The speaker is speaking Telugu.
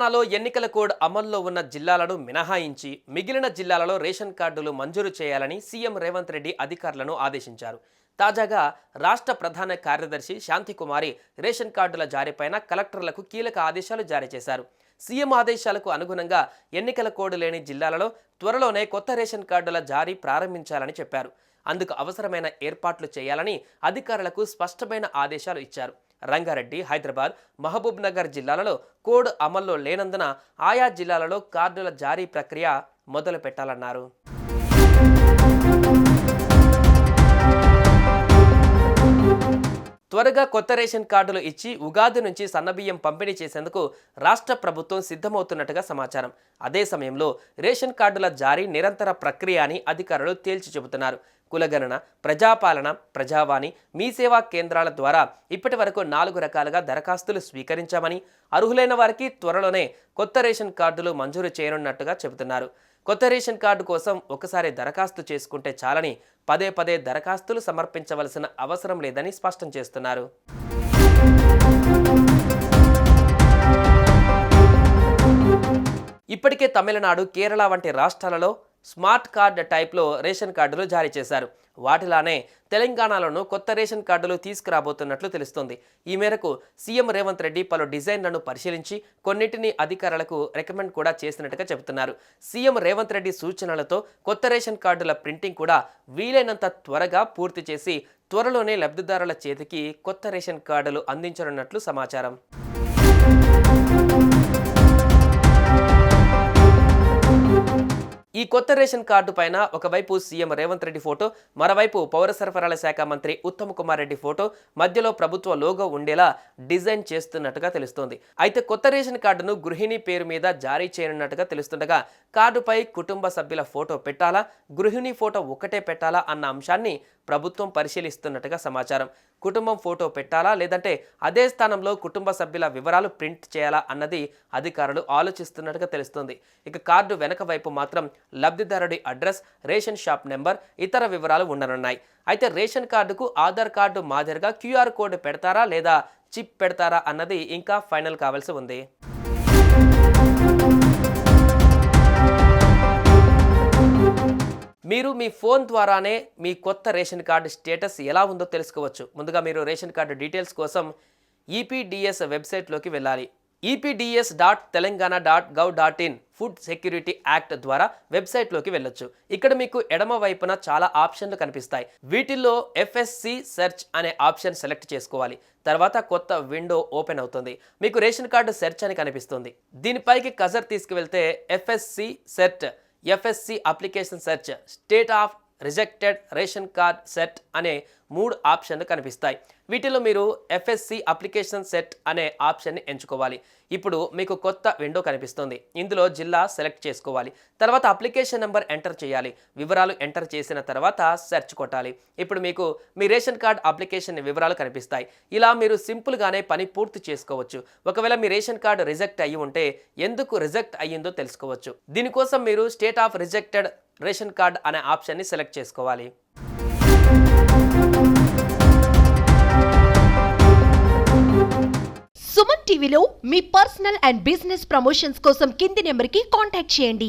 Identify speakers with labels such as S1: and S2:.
S1: తెలంగాణలో ఎన్నికల కోడ్ అమల్లో ఉన్న జిల్లాలను మినహాయించి మిగిలిన జిల్లాలలో రేషన్ కార్డులు మంజూరు చేయాలని సీఎం రేవంత్ రెడ్డి అధికారులను ఆదేశించారు. తాజాగా రాష్ట్ర ప్రధాన కార్యదర్శి శాంతికుమారి రేషన్ కార్డుల జారీపైన కలెక్టర్లకు కీలక ఆదేశాలు జారీ చేశారు. సీఎం ఆదేశాలకు అనుగుణంగా ఎన్నికల కోడ్ లేని జిల్లాలలో త్వరలోనే కొత్త రేషన్ కార్డుల జారీ ప్రారంభించాలని చెప్పారు. అందుకు అవసరమైన ఏర్పాట్లు చేయాలని అధికారులకు స్పష్టమైన ఆదేశాలు ఇచ్చారు. రంగారెడ్డి, హైదరాబాద్, మహబూబ్ నగర్ జిల్లాలలో కోడ్ అమల్లో లేనందున ఆయా జిల్లాలలో కార్డుల జారీ ప్రక్రియ మొదలు పెట్టాలన్నారు. త్వరగా కొత్త రేషన్ కార్డులు ఇచ్చి ఉగాది నుంచి సన్నబియ్యం పంపిణీ చేసేందుకు రాష్ట్ర ప్రభుత్వం సిద్ధమవుతున్నట్టుగా సమాచారం. అదే సమయంలో రేషన్ కార్డుల జారీ నిరంతర ప్రక్రియ అని అధికారులు తేల్చి చెబుతున్నారు. కులగణన, ప్రజాపాలన, ప్రజావాణి, మీ సేవా కేంద్రాల ద్వారా ఇప్పటి వరకు 4 రకాలుగా దరఖాస్తులు స్వీకరించామని, అర్హులైన వారికి త్వరలోనే కొత్త రేషన్ కార్డులు మంజూరు చేయనున్నట్టుగా చెబుతున్నారు. కొత్త రేషన్ కార్డు కోసం ఒకసారి దరఖాస్తు చేసుకుంటే చాలని, పదే పదే దరఖాస్తులు సమర్పించవలసిన అవసరం లేదని స్పష్టం చేస్తున్నారు. ఇప్పటికే తమిళనాడు, కేరళ వంటి రాష్ట్రాలలో స్మార్ట్ కార్డ్ టైప్లో రేషన్ కార్డులు జారీ చేశారు. వాటిలానే తెలంగాణలోనూ కొత్త రేషన్ కార్డులు తీసుకురాబోతున్నట్లు తెలుస్తోంది. ఈ మేరకు సీఎం రేవంత్ రెడ్డి పలు డిజైన్లను పరిశీలించి కొన్నింటిని అధికారులకు రికమెండ్ కూడా చేసినట్టుగా చెబుతున్నారు. సీఎం రేవంత్ రెడ్డి సూచనలతో కొత్త రేషన్ కార్డుల ప్రింటింగ్ కూడా వీలైనంత త్వరగా పూర్తి చేసి త్వరలోనే లబ్ధిదారుల చేతికి కొత్త రేషన్ కార్డులు అందించనున్నట్లు సమాచారం. ఈ కొత్త రేషన్ కార్డు పైన ఒకవైపు సీఎం రేవంత్ రెడ్డి ఫోటో, మరోవైపు పౌర సరఫరాల శాఖ మంత్రి ఉత్తమ్ కుమార్ రెడ్డి ఫోటో, మధ్యలో ప్రభుత్వ లోగో ఉండేలా డిజైన్ చేస్తున్నట్టుగా తెలుస్తోంది. అయితే కొత్త రేషన్ కార్డును గృహిణి పేరు మీద జారీ చేయనున్నట్టుగా తెలుస్తుండగా, కార్డుపై కుటుంబ సభ్యుల ఫోటో పెట్టాలా, గృహిణి ఫోటో ఒకటే పెట్టాలా అన్న అంశాన్ని ప్రభుత్వం పరిశీలిస్తున్నట్టుగా సమాచారం. కుటుంబం ఫోటో పెట్టాలా, లేదంటే అదే స్థానంలో కుటుంబ సభ్యుల వివరాలు ప్రింట్ చేయాలా అన్నది అధికారులు ఆలోచిస్తున్నట్టుగా తెలుస్తుంది. ఇక కార్డు వెనక వైపు మాత్రం లబ్ధిదారుడి అడ్రస్, రేషన్ షాప్ నెంబర్, ఇతర వివరాలు ఉండనున్నాయి. అయితే రేషన్ కార్డుకు ఆధార్ కార్డు మాదిరిగా క్యూఆర్ కోడ్ పెడతారా లేదా చిప్ పెడతారా అన్నది ఇంకా ఫైనల్ కావాల్సి ఉంది. మీరు మీ ఫోన్ ద్వారానే మీ కొత్త రేషన్ కార్డు స్టేటస్ ఎలా ఉందో తెలుసుకోవచ్చు. ముందుగా మీరు రేషన్ కార్డు డీటెయిల్స్ కోసం ఈపీడీఎస్ వెబ్సైట్లోకి వెళ్ళాలి. ePDS.telangana.gov.in ఫుడ్ సెక్యూరిటీ యాక్ట్ ద్వారా వెబ్సైట్లోకి వెళ్ళొచ్చు. ఇక్కడ మీకు ఎడమ వైపున చాలా ఆప్షన్లు కనిపిస్తాయి. వీటిల్లో FSC సెర్చ్ అనే ఆప్షన్ సెలెక్ట్ చేసుకోవాలి. తర్వాత కొత్త విండో ఓపెన్ అవుతుంది. మీకు రేషన్ కార్డు సెర్చ్ అని కనిపిస్తుంది. దీనిపైకి కజర్ తీసుకువెళ్తే FSC search, FSC application search, state of rejected ration card set అనే 3 ఆప్షన్లు కనిపిస్తాయి. వీటిలో మీరు FSC అప్లికేషన్ సెట్ అనే ఆప్షన్ని ఎంచుకోవాలి. ఇప్పుడు మీకు కొత్త విండో కనిపిస్తుంది. ఇందులో జిల్లా సెలెక్ట్ చేసుకోవాలి. తర్వాత అప్లికేషన్ నెంబర్ ఎంటర్ చేయాలి. వివరాలు ఎంటర్ చేసిన తర్వాత సెర్చ్ కొట్టాలి. ఇప్పుడు మీకు మీ రేషన్ కార్డ్ అప్లికేషన్ వివరాలు కనిపిస్తాయి. ఇలా మీరు సింపుల్గానే పని పూర్తి చేసుకోవచ్చు. ఒకవేళ మీ రేషన్ కార్డు రిజెక్ట్ అయ్యి ఉంటే ఎందుకు రిజెక్ట్ అయ్యిందో తెలుసుకోవచ్చు. దీనికోసం మీరు state of rejected ration card అనే ఆప్షన్ని సెలెక్ట్ చేసుకోవాలి.
S2: సుమన్ టీవీలో మీ పర్సనల్ అండ్ బిజినెస్ ప్రమోషన్స్ కోసం కింది నెంబర్కి కాంటాక్ట్ చేయండి.